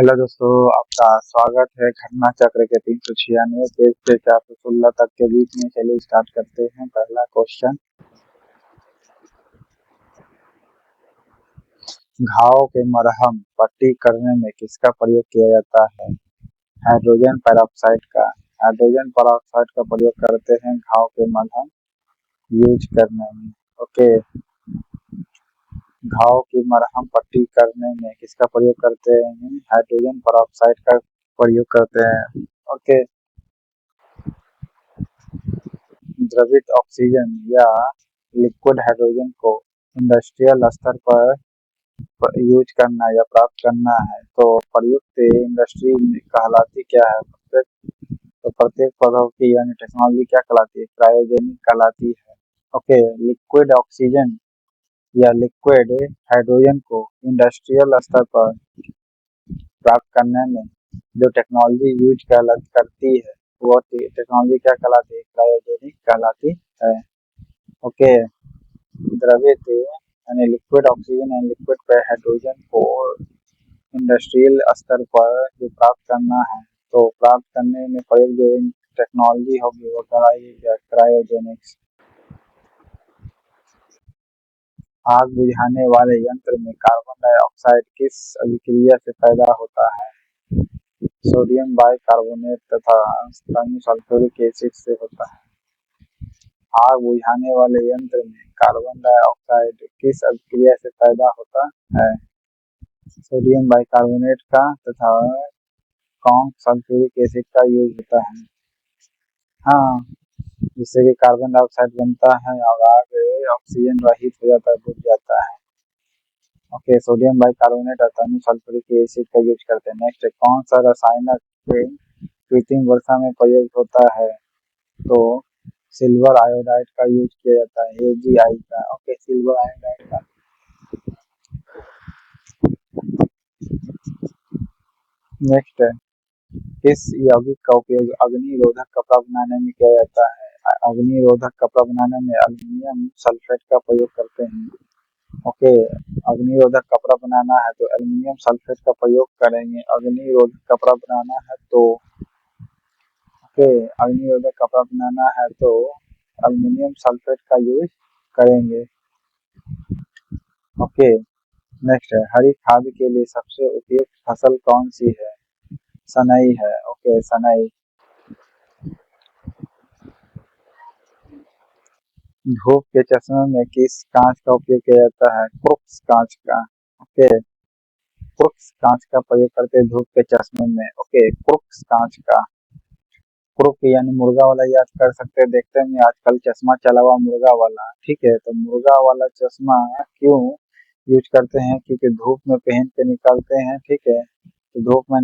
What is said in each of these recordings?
Hello दोस्तों, आपका स्वागत है घटना चक्र के 396 पेज से 416 तक के बीच में। चलिए स्टार्ट करते हैं। पहला क्वेश्चन, घाव के मरहम पट्टी करने में किसका प्रयोग किया जाता है? हाइड्रोजन पेरोक्साइड का। हाइड्रोजन पेरोक्साइड का प्रयोग करते हैं घाव के मलहम यूज करने में। ओके, घाव की मरहम पट्टी करने में किसका प्रयोग करते हैं? हाइड्रोजन पेरोक्साइड का प्रयोग करते हैं। ओके, द्रवित ऑक्सीजन या लिक्विड हाइड्रोजन को इंडस्ट्रियल स्तर पर यूज करना या प्राप्त करना है तो प्रयुक्त इंडस्ट्री कहलाती क्या है? प्रत्येक प्रौद्योगिकी यानी टेक्नोलॉजी क्या कहलाती है? क्रायोजेनिक कहलाती है। ओके, लिक्विड ऑक्सीजन या लिक्विड हाइड्रोजन को इंडस्ट्रियल स्तर पर प्राप्त करने में जो टेक्नोलॉजी यूज करती है वो टेक्नोलॉजी क्या कहलाती है? क्रायोजेनिक कहलाती है। ओके, द्रवित यानी liquid oxygen and liquid hydrogen को इंडस्ट्रियल स्तर पर जो प्राप्त करना है तो प्राप्त करने में प्रयोग जो टेक्नोलॉजी होगी वो कहलाएगी क्रायोजेनिक्स। आग बुझाने वाले यंत्र में कार्बन डाइऑक्साइड किस अभिक्रिया से पैदा होता है? सोडियम बाइकार्बोनेट तथा सल्फ्यूरिक एसिड से होता है। आग बुझाने वाले यंत्र में कार्बन डाइऑक्साइड किस अभिक्रिया से पैदा होता है? सोडियम बाइकार्बोनेट का तथा सल्फ्यूरिक एसिड का यूज होता है। हाँ, जिससे कि कार्बन डाइऑक्साइड बनता है और आग ऑक्सीजन रहित हो जाता है, बुझ जाता है। ओके, सोडियम बाइकार्बोनेट और सल्फ्यूरिक एसिड का यूज करते हैं। नेक्स्ट, कौन सा रसायन कृत्रिम वर्षा में प्रयोग होता है? तो सिल्वर आयोडाइड का यूज किया जाता है, AgI का। ओके, सिल्वर आयोडाइड का। नेक्स्ट है, किस यौगिक का उपयोग अग्निरोधक कपड़ा बनाने में किया जाता है? अग्निरोधक कपड़ा बनाने में एल्युमिनियम सल्फेट का प्रयोग करते हैं। ओके, अग्निरोधक कपड़ा बनाना है तो एल्युमिनियम सल्फेट का प्रयोग करेंगे। अग्निरोधक कपड़ा बनाना है तो अग्निरोधक कपड़ा बनाना है तो एल्युमिनियम सल्फेट का यूज करेंगे। ओके, नेक्स्ट है, हरी खाद के लिए सबसे उपयुक्त फसल कौन सी है? सनई है। ओके, सनई। धूप के चश्मे में किस कांच का उपयोग किया जाता है? क्रुक्स कांच का। ओके, क्रुक्स कांच का प्रयोग करते हैं धूप के चश्मे में। ओके, क्रुक्स कांच का। क्रुक यानी मुर्गा वाला याद कर सकते हैं। देखते हैं आजकल चश्मा चला हुआ मुर्गा वाला। ठीक है, तो मुर्गा वाला चश्मा क्यों यूज करते हैं? क्योंकि धूप में पहन के निकलते हैं। ठीक है, तो धूप में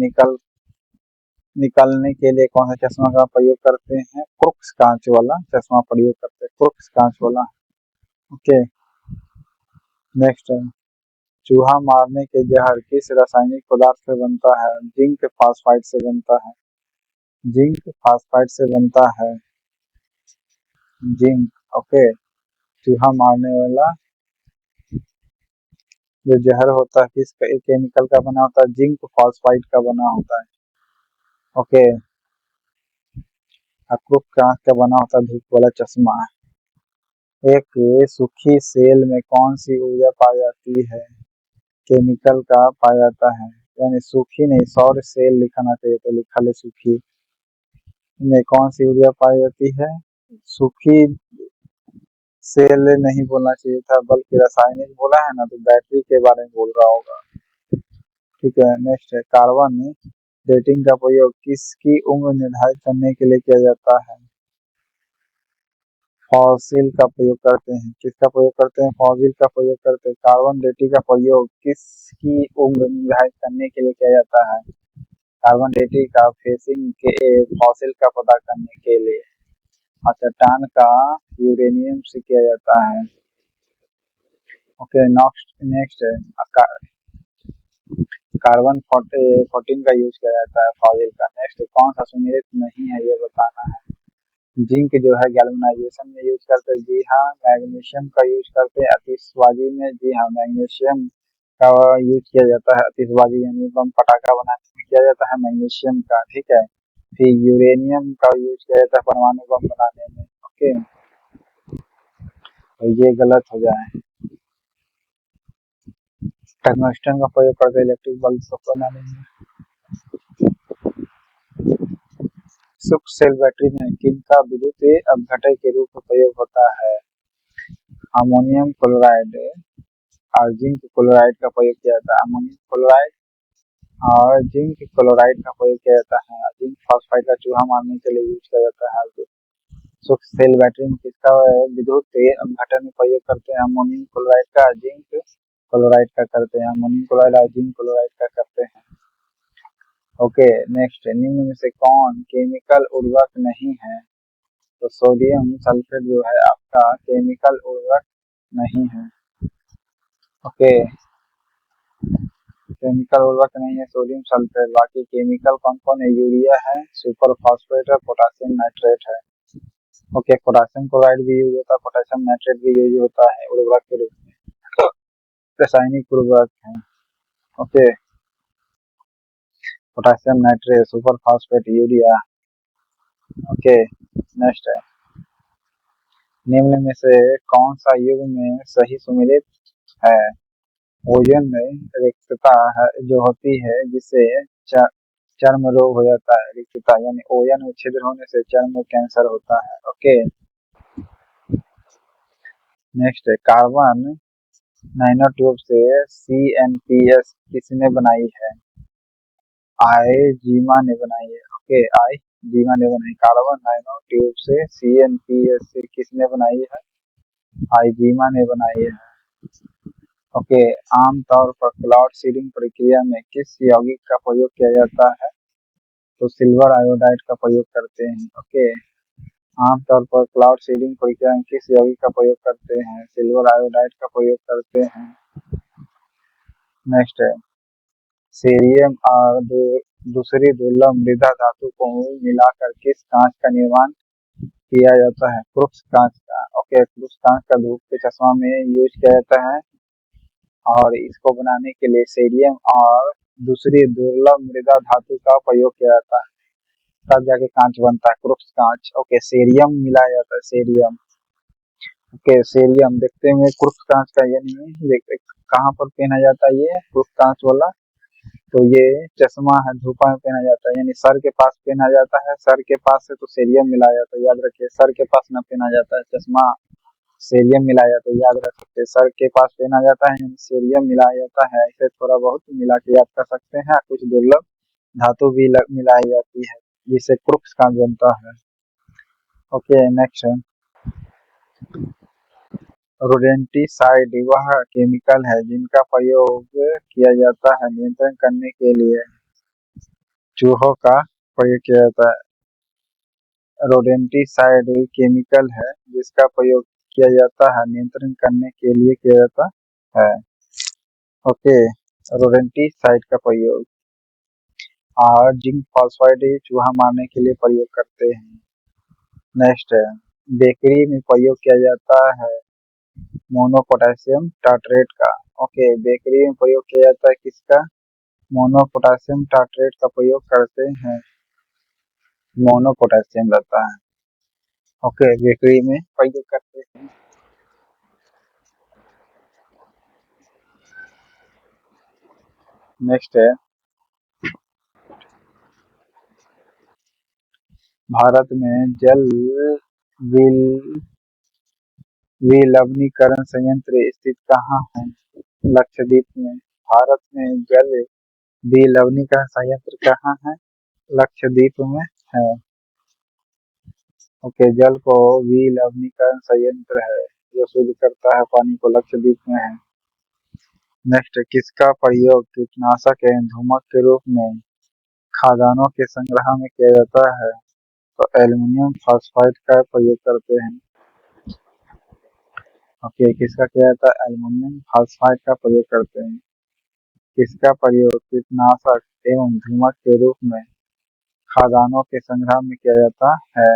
निकलने के लिए कौन सा चश्मा का प्रयोग करते हैं? क्रुक्स कांच वाला चश्मा प्रयोग करते हैं, क्रुक्स कांच वाला। ओके, नेक्स्ट है, चूहा मारने के जहर किस रासायनिक पदार्थ से बनता है? जिंक फास्फाइड से बनता है। जिंक फास्फाइड से बनता है, जिंक। ओके, चूहा मारने वाला जो जहर होता है किस केमिकल का बना होता है? जिंक फास्फाइड का बना होता है। ओके, अक्रूप कांच का बना होता है धूप वाला चश्मा। एक सूखी सेल में कौन सी ऊर्जा पाई जाती है? केमिकल का पाया जाता है, यानी सूखी नहीं, सौर सेल लिखना चाहिए तो लिखा ले सूखी में कौन सी ऊर्जा पाई जाती है? सूखी सेल नहीं बोलना चाहिए था बल्कि रासायनिक बोला है ना, तो बैटरी के बारे में बोल रहा होगा। ठीक है, नेक्स्ट है, कार्बन डेटिंग का प्रयोग किसकी उम्र निर्धारित करने के लिए किया जाता है? फॉसिल का प्रयोग करते हैं। किसका प्रयोग करते हैं? फॉसिल का प्रयोग करते हैं। कार्बन डेटिंग का प्रयोग किसकी उम्र निर्धारित करने के लिए किया जाता है? कार्बन डेटिंग का फेसिंग के फॉसिल का पता करने के लिए और चट्टान का यूरेनियम से किया जाता है। ओके, नेक्स्ट है, कार्बन 14 का यूज किया जाता है फॉसिल का। नेक्स्ट, कौन सा सुमेलित नहीं है ये बताना है। जिंक जो है गैल्वेनाइजेशन में यूज करते हैं। जी हाँ। मैग्नीशियम का यूज करते हैं आतिशबाजी में। जी हाँ, मैग्नीशियम का यूज किया जाता है आतिशबाजी यानी बम पटाखा बनाने में किया जाता है मैग्नीशियम का, ठीक है। फिर यूरेनियम का यूज किया जाता है परमाणु बम बनाने में, ओके। तो ये गलत हो जाए। टंगस्टन का प्रयोग करते इलेक्ट्रिक बल्ब बनाने में। शुष्क सेल बैटरी में किनका विद्युत अपघटन के रूप में प्रयोग होता है? अमोनियम क्लोराइड और जिंक क्लोराइड का प्रयोग किया जाता है। अमोनियम क्लोराइड और जिंक क्लोराइड का प्रयोग किया जाता है। जिंक फॉस्फाइड का चूहा मारने के लिए यूज किया जाता है। शुष्क सेल बैटरी में किसका विद्युत अपघटन में प्रयोग करते हैं? अमोनियम क्लोराइड का, जिंक क्लोराइड का करते हैं। अमोनियम क्लोराइड और जिंक क्लोराइड का करते हैं। ओके, नेक्स्ट, निम्न में से कौन केमिकल उर्वरक नहीं है? तो सोडियम सल्फेट जो है आपका केमिकल उर्वरक नहीं है, ओके। केमिकल उर्वरक नहीं है सोडियम सल्फेट। बाकी केमिकल कौन कौन है? यूरिया है, सुपर फास्फेट है, पोटासियम नाइट्रेट है, ओके। पोटासियम क्लोराइड भी यूज होता है, पोटेशियम नाइट्रेट भी यूज होता है उर्वरक के रूप में, रासायनिक उर्वरक है, okay. Potassium nitrate, super phosphate, urea, okay. Next है, निम्न में से कौन सा युग में सही सुमेलित है? ओजोन में रिक्तता है जो होती है जिससे चर्म रोग हो जाता है। रिक्तता यानी ओजोन में छिद्र होने से चर्म कैंसर होता है, ओके। नेक्स्ट है, कार्बन नैनो ट्यूब से CNPS किसने बनाई है? आईजीमा ने बनाई है, ओके। आईजीमा ने बनाई। कार्बन नैनो ट्यूब से CNPS से किसने बनाई है? आईजीमा ने बनाई है, ओके। आमतौर पर क्लाउड सीडिंग प्रक्रिया में किस यौगिक का प्रयोग किया जाता है? तो सिल्वर आयोडाइड का प्रयोग करते हैं, ओके। आमतौर पर क्लाउड सीडिंग प्रक्रिया में किस यौगिक का प्रयोग करते हैं? सिल्वर आयोडाइड का प्रयोग करते हैं। नेक्स्ट है, सीरियम और दूसरी दुर्लभ मृदा धातु को मिलाकर किस कांच का निर्माण किया जाता है? क्रुक्स कांच का, ओके। क्रुक्स कांच का धूप के चश्मा में यूज किया जाता है और इसको बनाने के लिए सीरियम और दूसरी दुर्लभ मृदा धातु का प्रयोग किया जाता है, तब जाके कांच बनता है, क्रुक्स कांच, ओके। सीरियम मिलाया जाता है, सीरियम, ओके। सीरियम देखते हैं क्रुक्स कांच का, यानी कहाँ पर पहना जाता है ये क्रुक्स कांच वाला? तो ये चश्मा है, धूपा में पहना जाता है, यानी सर के पास पहना जाता है। सर के पास से तो सीरियम मिलाया जाता है, याद रखिए। सर के पास न पहना जाता है चश्मा, सीरियम मिलाया जाता है, याद रख सकते हैं। सर के पास पहना जाता है, सीरियम मिलाया जाता है। इसे थोड़ा बहुत मिला के याद कर सकते हैं। कुछ दुर्लभ धातु भी मिलाई जाती है जिससे क्रुक्स कांच बनता है, ओके। नेक्स्ट है, रोडेंटिसाइड वह केमिकल है जिनका प्रयोग किया जाता है नियंत्रण करने के लिए चूहों का प्रयोग किया जाता है। रोडेंटिसाइड केमिकल है जिसका प्रयोग किया जाता है नियंत्रण करने के लिए किया जाता है, ओके। रोडेंटिसाइड का प्रयोग और जिंक फॉस्फाइड चूहा मारने के लिए प्रयोग करते हैं। नेक्स्ट है, बेकरी में प्रयोग किया जाता है मोनोपोटेशियम टार्ट्रेट का, ओके। बेकरी में प्रयोग किया जाता है किसका? मोनोपोटेशियम टार्ट्रेट का प्रयोग करते हैं, मोनोपोटेशियम रहता है, ओके। बेकरी में प्रयोग करते हैं। नेक्स्ट है, भारत में जल विल विलवणीकरण संयंत्र स्थित कहाँ है? लक्षद्वीप में। भारत में जल विलवणीकरण संयंत्र कहाँ है? लक्षद्वीप में है, ओके। जल को विलवणीकरण संयंत्र है जो शुद्ध करता है पानी को, लक्षद्वीप में है। नेक्स्ट, किसका प्रयोग कीटनाशक एवं धूमक के रूप में खाद्यान्नों के संग्रह में किया जाता है? तो एल्युमिनियम फॉस्फाइड का प्रयोग करते हैं, ओके। किसका किया जाता है? एल्युमिनियम फॉस्फाइड का प्रयोग करते हैं। किसका प्रयोग कीटनाशक एवं धूमक के रूप में खाद्यान्नों के संग्रह में किया जाता है?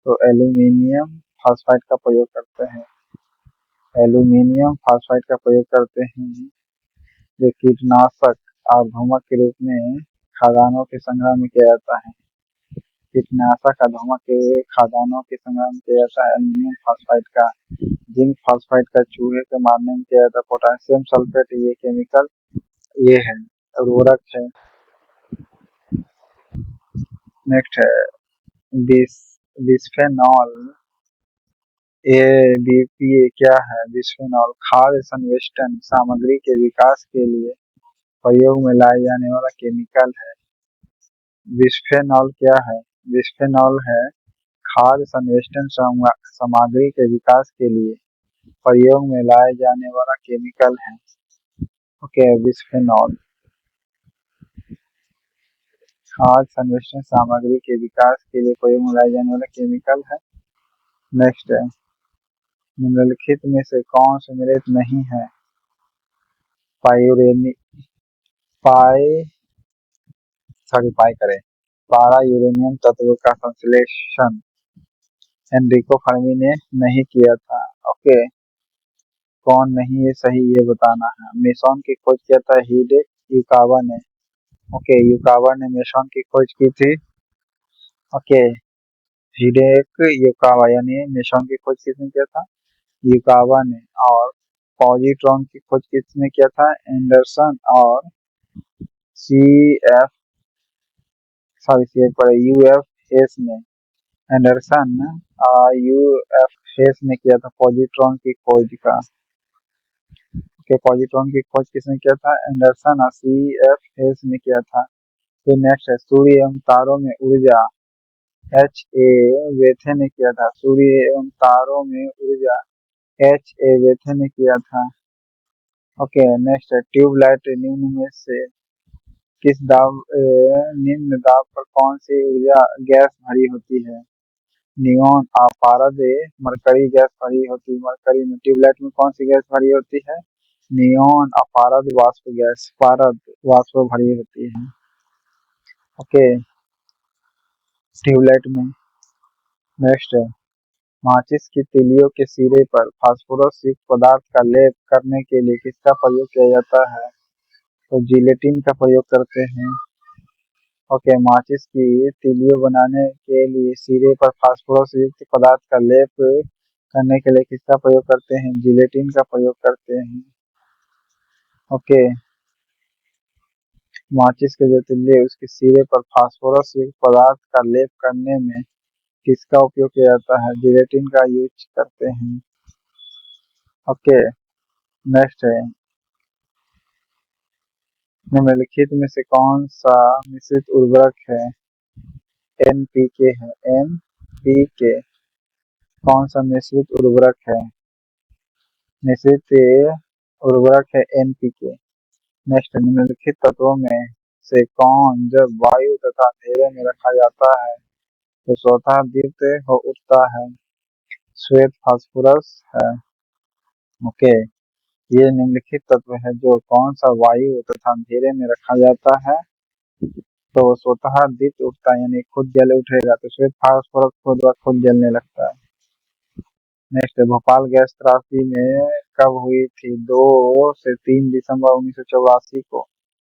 तो एल्यूमिनियम फॉस्फाइड का प्रयोग करते हैं, एल्यूमिनियम फॉस्फाइड का प्रयोग करते हैं। जो कीटनाशक और धूमक के रूप में खाद्यान्नों के संग्रह में किया जाता है। कीटनाशक और धूमक के खाद्यान्नों के संग्रह में किया जाता है। एल्युमिनियम फॉस्फाइड का, जिंक फॉस्फाइड का चूहे के मारने में किया जाता है। पोटेशियम सल्फेट ये केमिकल ये है उर्वरक है। नेक्स्ट है बिस्फेनॉल ये क्या है? बिस्फेनॉल खाद्य संवेष्टन सामग्री के विकास के लिए प्रयोग में लाए जाने वाला केमिकल है। बिस्फेनॉल क्या है? बिस्फेनॉल है खाद्य संवेष्टन सामग्री के विकास के लिए प्रयोग में लाए जाने वाला केमिकल है। ओके, बिस्फेनॉल खाद्य संवेष्टन सामग्री के विकास के लिए प्रयोग में लाए जाने वाला केमिकल है। नेक्स्ट है निम्नलिखित में से कौन सम्मिलित नहीं है? पारा यूरेनियम तत्व का संश्लेषण एनरिको फर्मी ने नहीं किया था। ओके, कौन नहीं ये सही ये बताना है। मेसॉन की खोज किया था हिडेक युकावा ने। ओके, युकावा ने मेसॉन की खोज की थी। ओके, हिडेक युकावा यानी मेसॉन की खोज किसने किया था? युकावा ने। और पॉजिट्रॉन की खोज किसने किया था? एंडरसन और यूएफ हेस ने। एंडरसन और यूएफ हेस ने किया था पॉजिट्रॉन की खोज का। ओके, पॉजिट्रॉन की खोज किसने किया था? एंडरसन और सीएफ हेस ने किया था। फिर नेक्स्ट है सूर्य एवं तारों में ऊर्जा एच.ए. वेथे ने किया था। सूर्य एवं तारों में ऊर्जा एच.ए. वेथे ने किया था। ओके, नेक्स्ट है ट्यूबलाइट निम्न में से निम्न दाब पर कौन सी ऊर्जा गैस भरी होती है? नियोन अपारद मरकरी गैस भरी होती है। मरकरी में ट्यूबलाइट में कौन सी गैस भरी होती है? नियोन अपारद वाष्प गैस पारद वाष्प भरी होती है। ओके, ट्यूबलाइट में। नेक्स्ट है माचिस की तीलियों के सिरे पर फास्फोरस युक्त पदार्थ का लेप करने के लिए किसका प्रयोग किया जाता है? तो जिलेटिन का प्रयोग करते हैं। ओके, माचिस की तीलियों बनाने के लिए सिरे पर फास्फोरस युक्त पदार्थ का लेप करने के लिए किसका प्रयोग करते हैं? जिलेटिन का प्रयोग करते हैं। ओके, माचिस के जो तिल्ली है उसके सिरे पर फास्फोरस युक्त पदार्थ का लेप करने में किसका उपयोग किया जाता है? जिलेटिन का यूज करते हैं। ओके, नेक्स्ट है निम्नलिखित में से कौन सा मिश्रित उर्वरक है? एनपीके है। एनपीके कौन सा मिश्रित उर्वरक है? मिश्रित उर्वरक है एनपीके। नेक्स्ट, निम्नलिखित तत्वों में से कौन जब वायु तथा अंधेरे में रखा जाता है तो स्वतः दीप्त हो उठता है? श्वेत फास्फोरस है। ओके, ये निम्नलिखित तत्व है जो कौन सा वायु तथा अंधेरे में रखा जाता है तो स्वतः दीप्त उठता है यानी खुद जल उठेगा। तो श्वेत फास्फोरस खुद जलने लगता है। नेक्स्ट, भोपाल गैस त्रासदी में कब हुई थी? 2 से 3 दिसंबर 1984 को।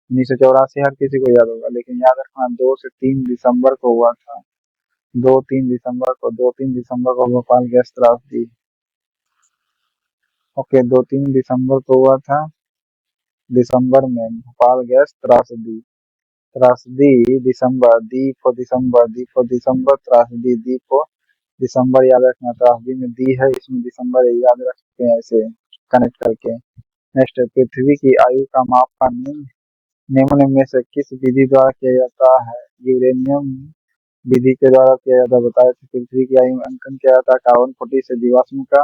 1984 हर किसी को याद होगा, लेकिन याद रखना 2 से 3 दिसंबर को हुआ था। 2-3 दिसंबर को भोपाल गैस त्रासदी। ओके, 2-3 दिसंबर को हुआ था। दिसंबर में भोपाल गैस त्रासदी। त्रासदी दिसंबर, दिसंबर त्रासदी, दिसंबर याद रखना। त्रासदी में दी है, इसमें दिसंबर याद रख सकते हैं ऐसे कनेक्ट करके। नेक्स्ट, पृथ्वी की आयु का मापन निम्न में से किस विधि द्वारा किया जाता है? यूरेनियम विधि के द्वारा किया जाता है। बताया था पृथ्वी की आयु अंकन किया जाता है कार्बन 40 से जीवाश्म का।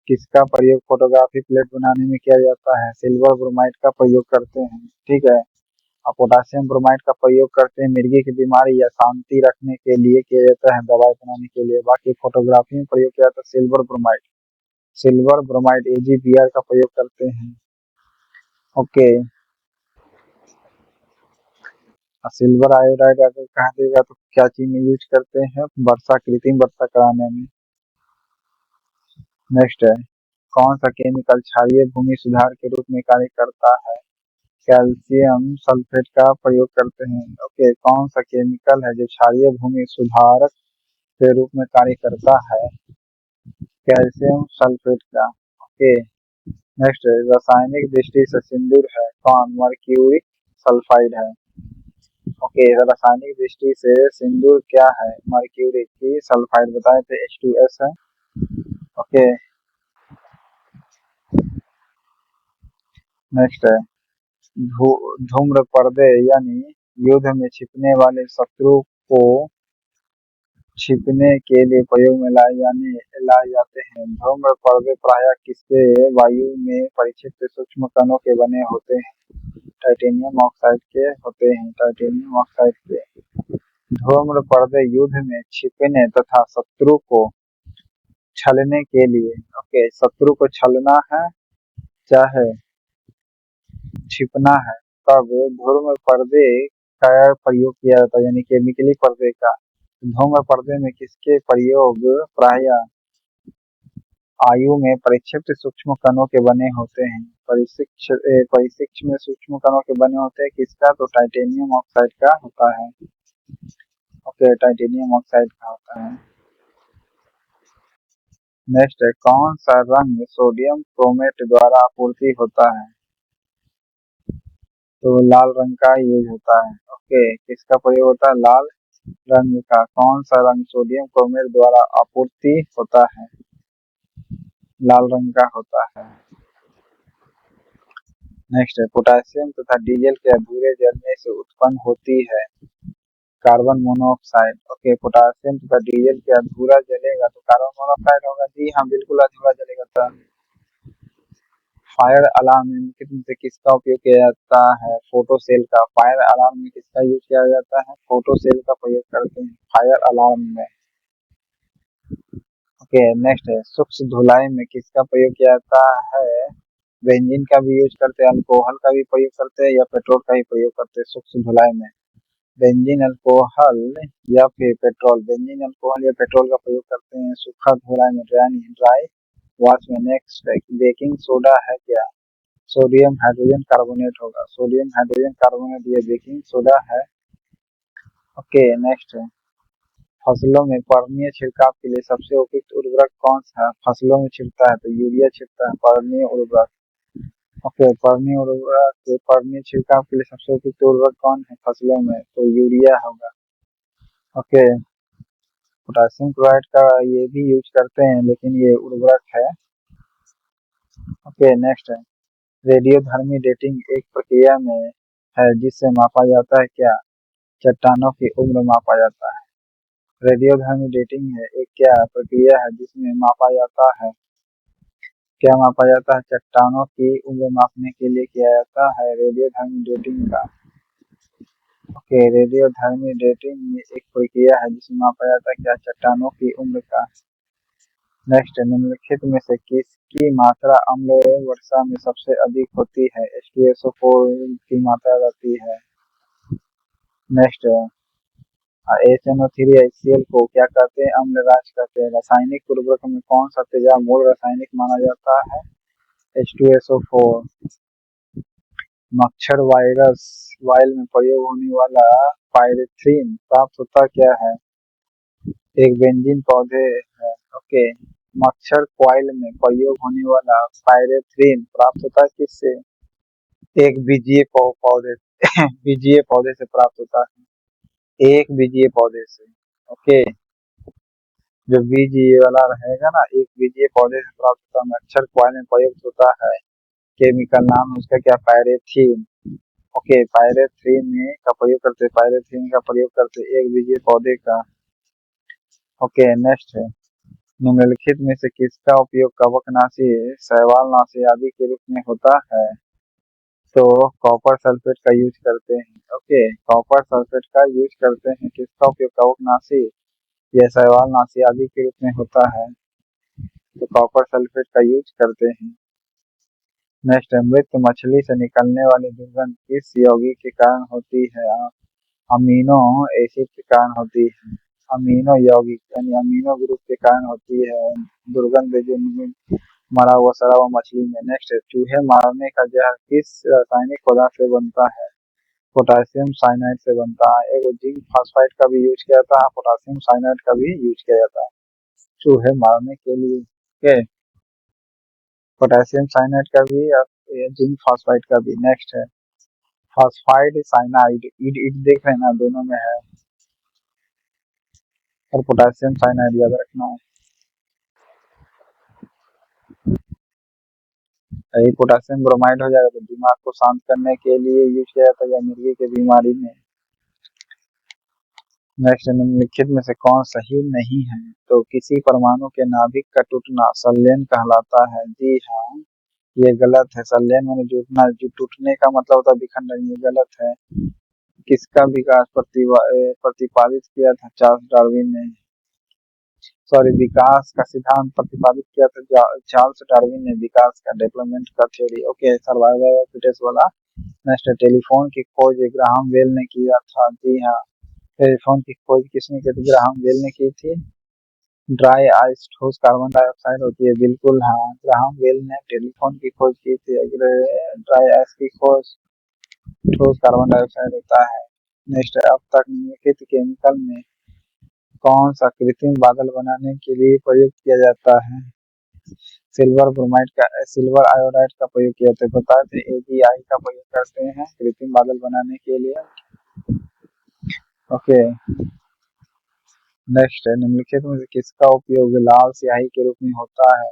किसका प्रयोग फोटोग्राफी प्लेट बनाने में किया जाता है? सिल्वर ब्रोमाइड का प्रयोग करते हैं। ठीक है, और पोटासियम ब्रोमाइड का प्रयोग करते हैं मिर्गी की बीमारी या शांति रखने के लिए किया जाता है, दवाई बनाने के लिए। बाकी फोटोग्राफी में प्रयोग किया जाता है सिल्वर ब्रोमाइड AgBr का प्रयोग करते हैं। ओके, सिल्वर आयोडाइड अगर कहा देगा तो क्या चीज में यूज करते हैं? कृत्रिम वर्षा कराने में। नेक्स्ट है कौन सा केमिकल क्षारीय भूमि सुधार के रूप में कार्य करता है? कैल्शियम सल्फेट का प्रयोग करते हैं। ओके, कौन सा केमिकल है जो क्षारीय भूमि सुधारक के रूप में कार्य करता है? कैल्शियम सल्फेट का। ओके, नेक्स्ट रासायनिक दृष्टि से सिंदूर है कौन? मर्क्यूरिक सल्फाइड है। ओके, रासायनिक दृष्टि से सिंदूर क्या है? मर्क्यूरिक की सल्फाइड बताए थे H2S है। ओके, नेक्स्ट है धूम्र पर्दे यानी युद्ध में छिपने वाले शत्रु को छिपने के लिए प्रयोग में लाए जाते हैं। धूम्र पर्दे प्रायः किसके वायु में परिक्षिप्त सूक्ष्म कणों के बने होते हैं? टाइटेनियम ऑक्साइड के होते हैं। टाइटेनियम ऑक्साइड के। धूम्र पर्दे युद्ध में छिपने तथा शत्रु को छलने के लिए। ओके, शत्रु को छलना है चाहे छिपना है, तब धूम्र पर्दे का प्रयोग किया जाता है, यानी केमिकली पर्दे का। धूम्र पर्दे में किसके प्रयोग प्रायः आयु में परिक्षिप्त सूक्ष्म कणों के बने होते हैं। परिशिक्ष में सूक्ष्म कणों के बने होते हैं किसका? तो टाइटेनियम ऑक्साइड का होता है। ओके, टाइटेनियम ऑक्साइड का होता है। नेक्स्ट है कौन सा रंग सोडियम क्रोमेट द्वारा आपूर्ति होता है? तो लाल रंग का यूज होता है। ओके, किसका प्रयोग होता है? लाल रंग का। कौन सा रंग सोडियम क्रोमेट द्वारा आपूर्ति होता है? लाल रंग का होता है। नेक्स्ट है पोटेशियम तथा डीजल के अधूरे जलने से उत्पन्न होती है कार्बन मोनोऑक्साइड। ओके, पोटेशियम तथा डीजल के अधूरा जलेगा तो कार्बन मोनोऑक्साइड होगा। जी हाँ, बिल्कुल अधूरा जलेगा था। फायर अलार्म में से किसका उपयोग किया जाता है? फोटो सेल का। फायर अलार्म में किसका यूज किया जाता है? फोटो सेल का प्रयोग करते हैं फायर अलार्म में। ओके, नेक्स्ट है सूक्ष्म धुलाई में किसका प्रयोग किया जाता है? बेंजीन का भी यूज करते हैं, अल्कोहल का भी प्रयोग करते हैं या पेट्रोल का ही प्रयोग करते हैं सूक्ष्म धुलाई में? बेंजीन, अल्कोहल या फिर पेट्रोल। बेंजीन, अल्कोहल या पेट्रोल का प्रयोग करते हैं सूखा धुलाई में, ड्राई वॉश में। नेक्स्ट है बेकिंग सोडा है क्या? सोडियम हाइड्रोजन कार्बोनेट होगा। सोडियम हाइड्रोजन कार्बोनेट ये बेकिंग सोडा है। ओके, नेक्स्ट है फसलों में पर्णीय छिड़काव के लिए सबसे उपयुक्त उर्वरक कौन सा है? फसलों में छिड़कता है तो यूरिया छिड़कता है, पर्णीय उर्वरक। ओके, पर्णीय छिड़काव के लिए सबसे उपयुक्त उर्वरक कौन है फसलों में? तो यूरिया होगा। ओके, पोटेशियम क्लोराइड का ये भी यूज करते हैं लेकिन ये उर्वरक है। ओके, नेक्स्ट है रेडियोधर्मी डेटिंग एक प्रक्रिया में है जिससे मापा जाता है क्या? चट्टानों की उम्र मापा जाता है। रेडियोधर्मी डेटिंग है एक क्या प्रक्रिया है जिसमें मापा जाता है? क्या मापा जाता है? चट्टानों की उम्र मापने के लिए किया जाता है रेडियोधर्मी डेटिंग का। ओके, रेडियोधर्मी डेटिंग एक प्रक्रिया है जिसमें मापा जाता है क्या? चट्टानों की उम्र का। नेक्स्ट निम्नलिखित में से किसकी मात्रा अम्ल वर्षा में सबसे अधिक होती है? H2SO4 की मात्रा रहती है। नेक्स्ट HNO3HCl को क्या कहते हैं? अम्लराज कहते हैं। रासायनिक उर्वरक में कौन सा तेजाब मूल रासायनिक माना जाता है? H2SO4। मच्छर वाइल में प्रयोग होने वाला पायरेथ्रिन प्राप्त होता क्या है? एक बेंजीन पौधे है। ओके, मच्छर कॉइल में प्रयोग होने वाला पायरेथ्रिन प्राप्त होता है किससे? एक बीजीय पौधे बीजीय पौधे से प्राप्त होता है, एक बीजीय पौधे से। ओके, जो बीजीय वाला रहेगा ना, एक बीजीय पौधे से प्राप्त होता है, मच्छर कॉइल में प्रयुक्त होता है। केमिकल नाम है उसका क्या? पायरेथ्रिन। ओके, पायरेथ्रिन का प्रयोग करते, पायरेथ्रिन का प्रयोग करते एक बीजीय पौधे का। ओके, नेक्स्ट है निम्नलिखित में से किसका उपयोग कवकनाशी, शैवालनाशी आदि के रूप में होता है? तो कॉपर सल्फेट का यूज करते हैं। ओके, कॉपर सल्फेट का यूज करते हैं। किसका उपयोग कवकनाशी या शैवालनाशी आदि के रूप में होता है? तो कॉपर सल्फेट का यूज करते हैं। नेक्स्ट है मृत मछली से निकलने वाली दुर्गंध किस यौगिक के कारण होती है? अमीनो एसिड के कारण होती है। अमीनो यौगिक यानी अमीनो ग्रुप के कारण होती है दुर्गंध जो मरा हुआ सड़ा हुआ मछली में। नेक्स्ट है चूहे मारने का जहर किस रासायनिक पदार्थ से बनता है? पोटेशियम साइनाइड से बनता है। एक जिंक फॉस्फाइड का भी यूज किया जाता है, पोटेशियम साइनाइड का भी यूज किया जाता है चूहे मारने के लिए। ओके, पोटेशियम साइनाइड का भी और जिंक फॉस्फाइड का भी। नेक्स्ट है फॉस्फाइड साइनाइड, इड इड देख रहे हैं ना, दोनों में है। और पोटेशियम साइनाइड याद रखना है। यही पोटेशियम ब्रोमाइड हो जाएगा तो दिमाग को शांत करने के लिए यूज किया जाता है या मिर्गी की बीमारी में। नेक्स्ट, निम्नलिखित में से कौन सही नहीं है? तो किसी परमाणु के नाभिक का टूटना संलयन कहलाता है। जी हाँ, ये गलत है। संलयन माने जुटना, जो टूटने का मतलब होता है विखंडन, ये गलत है। किसका विकास प्रतिपादित किया था चार्ल्स डार्विन ने? सॉरी, विकास का सिद्धांत प्रतिपादित किया था चार्ल्स डार्विन ने, विकास का, डेवलपमेंट का theory. Okay, survival of fittest वाला। नेक्स्ट, टेलीफोन की खोज ग्राहम बेल ने किया था। जी हाँ, टेलीफोन की खोज किसने की थी? ग्राहम बेल ने की थी। ड्राई आइस ठोस कार्बन डाइऑक्साइड होती है, बिल्कुल हाँ, ग्राहम बेल ने टेलीफोन की खोज की थी। अगर ड्राई आइस की खोज ठोस कार्बन डाइऑक्साइड होता है। नेक्स्ट, अब तक निम्नलिखित केमिकल में कौन सा कृत्रिम बादल बनाने के लिए प्रयोग किया जाता है? सिल्वर ब्रोमाइड का, सिल्वर आयोडाइड का प्रयोग किया जाता है। बताए थे एजीआई का प्रयोग करते हैं कृत्रिम बादल बनाने के लिए। ओके, नेक्स्ट है निम्नलिखित में से किसका उपयोग लाल स्याही के रूप में होता है?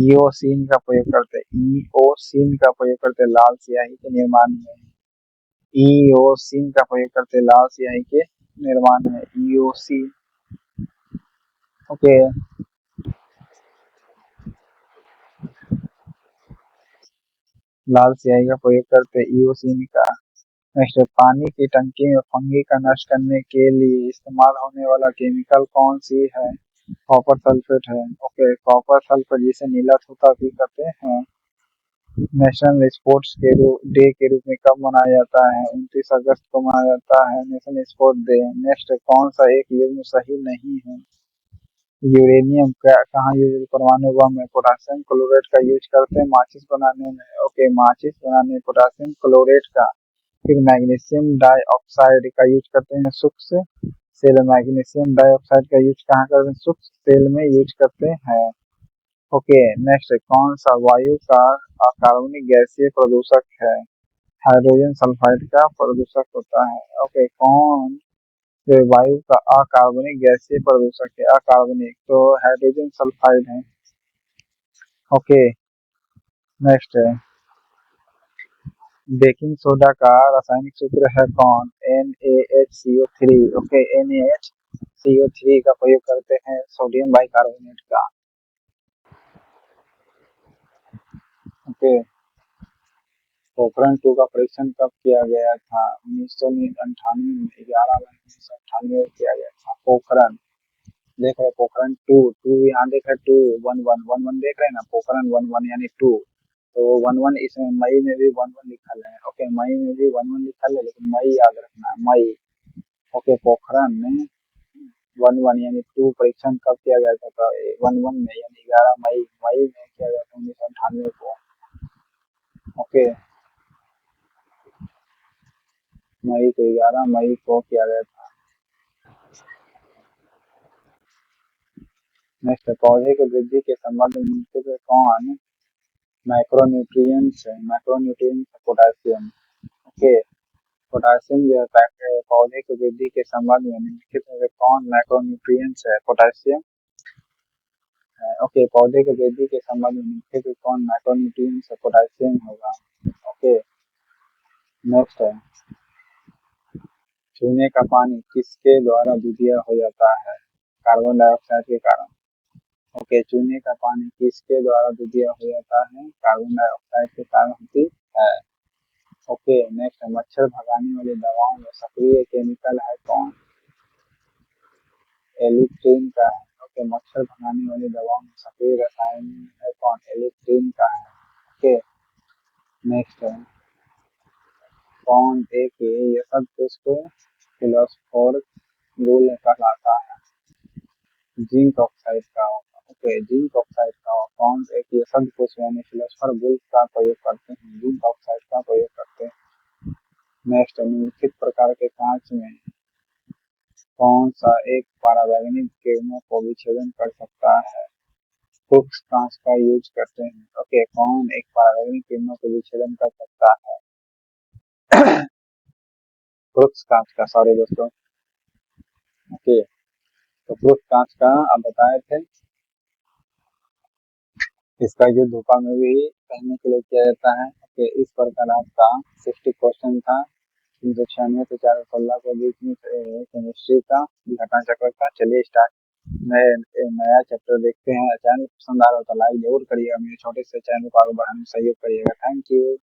ईओसिन का प्रयोग करते हैं, ईओसिन का प्रयोग करते हैं लाल स्याही के निर्माण में। ईओसिन का प्रयोग करते हैं लाल स्याही के निर्माण में, ईओसिन। ओके, लाल स्याही का प्रयोग करते हैं ईओसिन का। नेक्स्ट, पानी की टंकी में फंगी का नष्ट करने के लिए इस्तेमाल होने वाला केमिकल कौन सी है? कॉपर सल्फेट है। ओके, कॉपर सल्फेट जिसे नीला थूथा भी कहते हैं। नेशनल स्पोर्ट्स के डे के रूप में कब मनाया जाता है? 29 अगस्त को मनाया जाता है नेशनल स्पोर्ट डे। नेक्स्ट, कौन सा एक युग्म सही नहीं है? यूरेनियम का कहाँ यूज? परमाणु बम में। पोटेशियम क्लोराइड का यूज करते हैं माचिस बनाने में। ओके, माचिस बनाने में पोटेशियम क्लोराइड का। फिर मैग्नीशियम डाइऑक्साइड का यूज करते हैं सूक्ष्म सेल। मैग्नीशियम डाइऑक्साइड का यूज कहाँ करते हैं? सूक्ष्म सेल में यूज करते हैं। ओके, नेक्स्ट, कौन सा वायु का अकार्बनिक गैसीय प्रदूषक है? हाइड्रोजन सल्फाइड का प्रदूषक होता है। ओके, कौन जो वायु का अकार्बनिक गैसीय प्रदूषक है? अकार्बनिक तो हाइड्रोजन सल्फाइड है। ओके, नेक्स्ट है बेकिंग सोडा का रासायनिक सूत्र है कौन? NaHCO3। ओके, NaHCO3 का प्रयोग करते हैं सोडियम बाइकार्बोनेट का। ओके, पोखरण 2 का परीक्षण कब किया गया था? 1998 में, 11 मई 1998 में किया गया था पोखरण। देख रहे पोखरण टू, टू यहाँ देख रहे, two one one one one देख रहे हैं ना, पोखरण वन वन यानी टू। तो वन वन इसमें मई में भी वन वन लिखा है। ओके, मई में भी वन वन लिखा है, लेकिन मई याद रखना है, मई। ओके, पोखरण में वन वन यानी टू परीक्षण कब किया गया था? तो वन वन में यानी 11 मई, मई में किया गया था 1998 को। ओके, मई को, 11 मई को किया गया था। नेक्स्ट, पौधे की वृद्धि के संबंध में निम्नलिखित में कौन मैक्रोन्यूट्रिएंट्स है? Macronutrients potassium. ओके, पोटेशियम जो है पौधे की वृद्धि के संबंध में निम्नलिखित में से कौन मैक्रोन्यूट्रिएंट्स है? पोटेशियम है। ओके, पौधे की वृद्धि के संबंध में निम्नलिखित में कौन मैक्रोन्यूट्रिएंट्स है? पोटेशियम होगा। ओके, नेक्स्ट है चूने का पानी किसके द्वारा दूधिया हो जाता है? कार्बन डाइऑक्साइड के कारण। ओके, चूने का पानी किसके द्वारा दूधिया हो जाता है? कार्बन डाइऑक्साइड के कारण होती है। ओके, नेक्स्ट है मच्छर भगाने वाली दवाओं में सक्रिय केमिकल है कौन? एलिथ्रिन का है। ओके, मच्छर भगाने वाली दवाओं में सक्रिय रसायन है कौन? एलिथ्रिन का है। ओके, नेक्स्ट है कौन एक ये शब्द पुष्प फिलोस्फोर मूल कहलाता है? जिंक ऑक्साइड का होगा। ओके, ओके, जिंक ऑक्साइड का कौन एक ये शब्द कुछ यानी फिलोसफर बुल्स का प्रयोग करते हैं, जिंक ऑक्साइड का प्रयोग करते हैं। नेक्स्ट, निम्नलिखित प्रकार के कांच में कौन सा एक परावैंगनिक किरणों को विच्छेदन कर सकता है? क्रूक्स कांच का यूज करते हैं। ओके, कौन एक परावैंगनिक किरणों को विच्छेदन कर सकता है? क्रूक्स कांच का, सॉरी दोस्तों। ओके, तो क्रूक्स कांच का आप बताए थे, इसका यूज धूपा में भी पहनने के लिए किया जाता है। ओके, इस प्रकार आपका 60 क्वेश्चन था 396 से 416 के बीच में केमिस्ट्री का घटना चक्र का। चलिए स्टार्ट, नया चैप्टर देखते हैं। चैनल पसंद आ रहा हो तो लाइक जरूर करिएगा, मेरे छोटे से चैनल को आगे बढ़ाने में सहयोग करिएगा। Thank you.